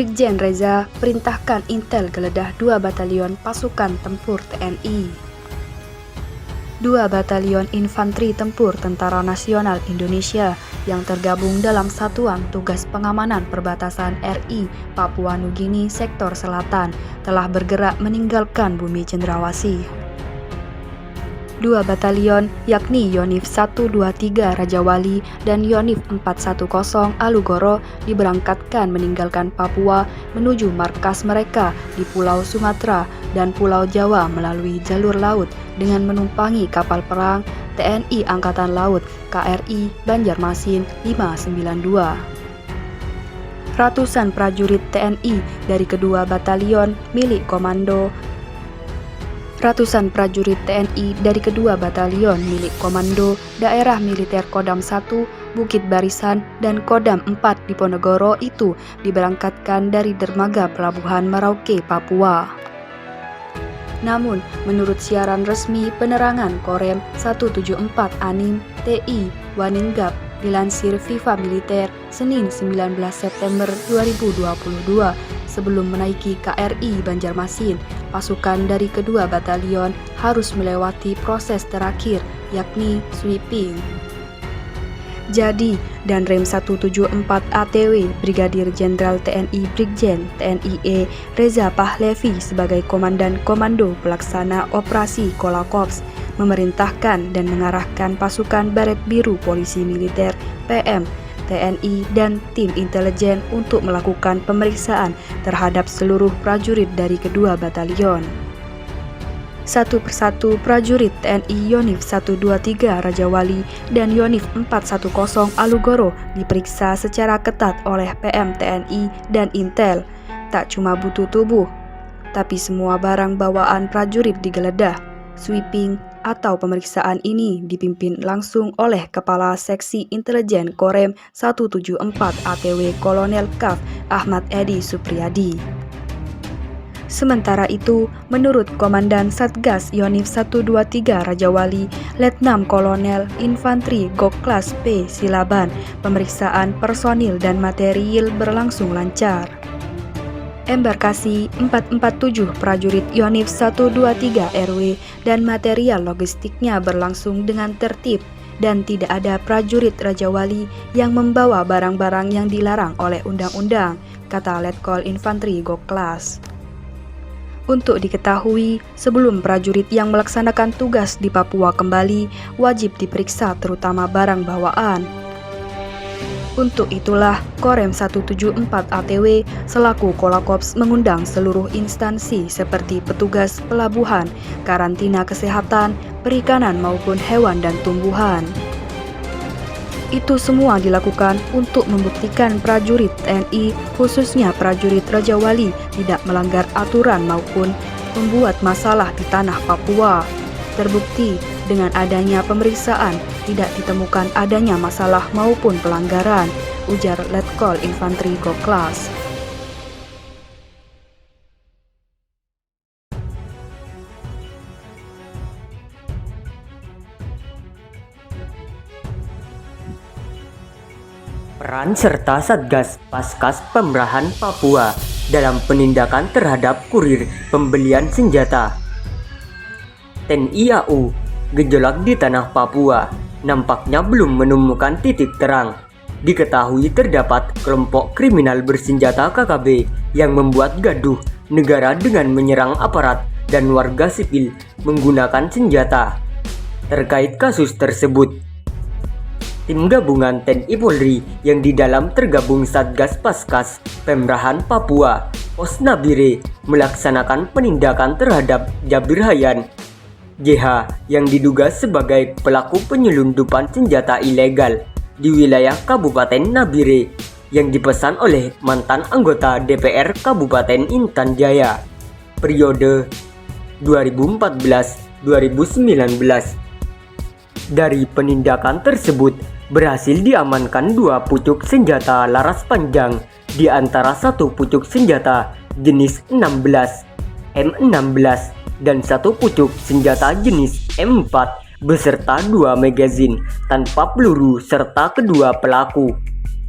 Brigjen Reza perintahkan Intel geledah 2 batalion pasukan tempur TNI. 2 batalion infanteri tempur Tentara Nasional Indonesia yang tergabung dalam Satuan Tugas Pengamanan Perbatasan RI Papua Nugini Sektor Selatan telah bergerak meninggalkan bumi Cendrawasih. 2 batalion yakni Yonif 123 Rajawali dan Yonif 410 Alugoro diberangkatkan meninggalkan Papua menuju markas mereka di Pulau Sumatera dan Pulau Jawa melalui jalur laut dengan menumpangi kapal perang TNI Angkatan Laut KRI Banjarmasin 592. Ratusan prajurit TNI dari kedua batalion milik Komando Daerah Militer Kodam 1, Bukit Barisan, dan Kodam 4 Diponegoro itu diberangkatkan dari dermaga Pelabuhan Merauke, Papua. Namun, menurut siaran resmi penerangan Korem 174 Anim TI Waninggap dilansir Viva Militer Senin 19 September 2022, sebelum menaiki KRI Banjarmasin, pasukan dari kedua batalion harus melewati proses terakhir, yakni sweeping. Jadi, Danrem 174 ATW Brigadir Jenderal TNI Brigjen TNI E Reza Pahlevi sebagai Komandan Komando Pelaksana Operasi Kolakops memerintahkan dan mengarahkan pasukan Baret Biru Polisi Militer PM TNI dan tim intelijen untuk melakukan pemeriksaan terhadap seluruh prajurit dari kedua batalion. Satu persatu prajurit TNI Yonif 123 Rajawali dan Yonif 410 Alugoro diperiksa secara ketat oleh PM TNI dan Intel. Tak cuma butuh tubuh, tapi semua barang bawaan prajurit digeledah. Sweeping atau pemeriksaan ini dipimpin langsung oleh Kepala Seksi Intelijen Korem 174 ATW Kolonel Kaf Ahmad Edi Supriyadi. Sementara itu, menurut Komandan Satgas Yonif 123 Rajawali, Letnan Kolonel Infanteri Goklas P. Silaban, pemeriksaan personil dan material berlangsung lancar. Embarkasi 447 prajurit Yonif 123 RW dan material logistiknya berlangsung dengan tertib dan tidak ada prajurit Rajawali yang membawa barang-barang yang dilarang oleh undang-undang, kata Letkol Infanteri Goklas. Untuk diketahui, sebelum prajurit yang melaksanakan tugas di Papua kembali, wajib diperiksa terutama barang bawaan. Untuk itulah, Korem 174 ATW selaku Kolakops mengundang seluruh instansi seperti petugas pelabuhan, karantina kesehatan, perikanan maupun hewan dan tumbuhan. Itu semua dilakukan untuk membuktikan prajurit TNI, khususnya prajurit Rajawali, tidak melanggar aturan maupun membuat masalah di tanah Papua. Terbukti dengan adanya pemeriksaan tidak ditemukan adanya masalah maupun pelanggaran, ujar Letkol Infanteri Goklas. Peran serta Satgas Paskas Pemerahan Papua dalam penindakan terhadap kurir pembelian senjata. TNI AU, gejolak di tanah Papua nampaknya belum menemukan titik terang. Diketahui terdapat kelompok kriminal bersenjata KKB yang membuat gaduh negara dengan menyerang aparat dan warga sipil menggunakan senjata. Terkait kasus tersebut, tim gabungan TNI Polri yang di dalam tergabung Satgas Paskas Pemerahan Papua Pos Nabire melaksanakan penindakan terhadap Jabir Hayan JH yang diduga sebagai pelaku penyelundupan senjata ilegal di wilayah Kabupaten Nabire yang dipesan oleh mantan anggota DPR Kabupaten Intan Jaya periode 2014-2019. Dari penindakan tersebut, berhasil diamankan 2 pucuk senjata laras panjang, di antara 1 pucuk senjata jenis 16, M16, dan 1 pucuk senjata jenis M4 beserta 2 magazin tanpa peluru serta kedua pelaku.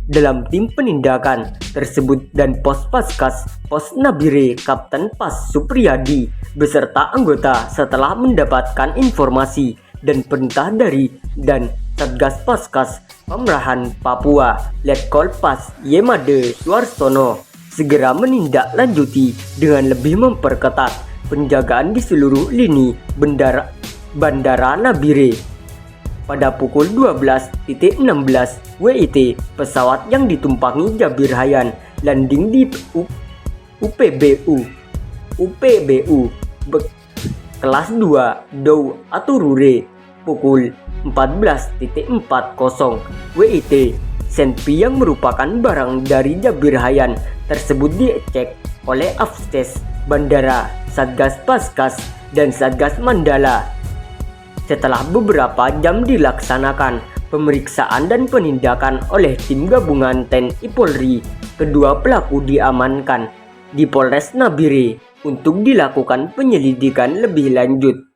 dalam tim penindakan tersebut dan Pos Paskas Pos Nabire Kapten Pas Supriyadi beserta anggota setelah mendapatkan informasi dan perintah dari dan Satgas Paskas Pemerahan Papua Letkol Pas Yemade Suarsono segera menindaklanjuti dengan lebih memperketat penjagaan di seluruh lini Bandara Nabire. Pada pukul 12.16 WIT, pesawat yang ditumpangi Jabir Hayan landing di UPBU kelas 2 Dow Aturure pukul 14.40 WIT. Senpi yang merupakan barang dari Jabir Hayan tersebut dicek oleh Afstes Bandara, Satgas Paskas, dan Satgas Mandala. Setelah beberapa jam dilaksanakan pemeriksaan dan penindakan oleh tim gabungan TNI Polri, kedua pelaku diamankan di Polres Nabire untuk dilakukan penyelidikan lebih lanjut.